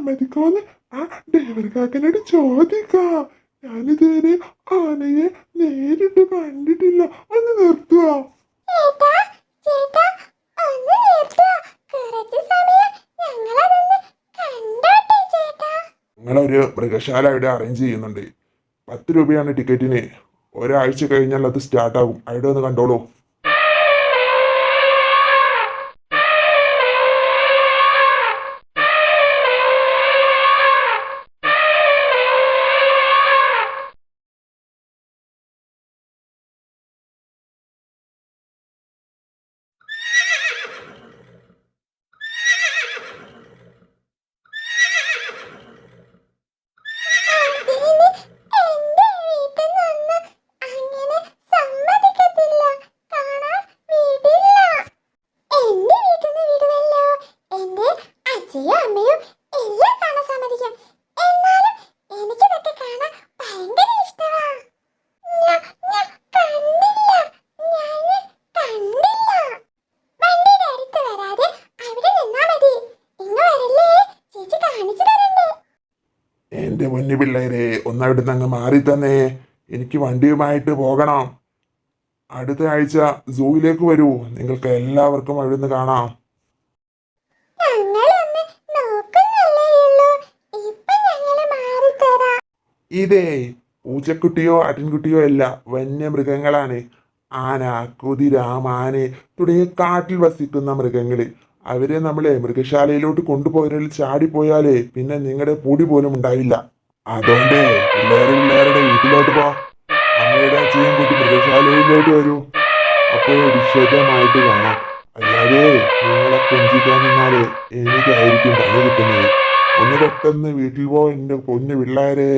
സമ്മതിക്കോന്ന് ആ ഡ്രൈവർ കാക്കനോട് ചോദിക്കാം. ഞാനിതുവരെ ആനയെ നേരിട്ട് കണ്ടിട്ടില്ല. ഒന്ന് നിർത്തുവോ? നിങ്ങളൊരു മൃഗശാല ഇവിടെ അറേഞ്ച് ചെയ്യുന്നുണ്ട്. 10 രൂപയാണ് ടിക്കറ്റിന്. ഒരാഴ്ച കഴിഞ്ഞാൽ അത് സ്റ്റാർട്ടാകും. അവിടെ ഒന്ന് കണ്ടോളൂ. എന്റെ പൊന്നു പിള്ളേരെ, ഒന്നവിടുന്ന് അങ്ങ് മാറി തന്നെ. എനിക്ക് വണ്ടിയുമായിട്ട് പോകണം. അടുത്ത ആഴ്ച സൂയിലേക്ക് വരൂ. നിങ്ങൾക്ക് എല്ലാവർക്കും അവിടുന്ന് കാണാം. ഇതേ പൂച്ചക്കുട്ടിയോ ആട്ടിൻകുട്ടിയോ അല്ല, വന്യമൃഗങ്ങളാണ്. ആന, കുതിര, മാന് തുടങ്ങിയ കാട്ടിൽ വസിക്കുന്ന മൃഗങ്ങള്. അവരെ നമ്മളെ മൃഗശാലയിലോട്ട് കൊണ്ടുപോയാൽ ചാടിപ്പോയാലേ പിന്നെ നിങ്ങളുടെ പൊടി പോലും ഉണ്ടാവില്ല. അതുകൊണ്ട് പിള്ളേരുടെ വീട്ടിലോട്ട് പോ. അമ്മയുടെ അച്ഛനും കൂട്ടി മൃഗശാലയിലോട്ട് വരൂ. അപ്പോൾ വിശദമായിട്ട് കാണാം. അല്ലാതെ നിങ്ങളെ കൊഞ്ചിക്കാൻ നിന്നാലേ എനിക്കായിരിക്കും പണി കിട്ടുന്നത്. ഒന്ന് പെട്ടെന്ന് വീട്ടിൽ പോ എന്റെ പൊന്നു പിള്ളേരെ.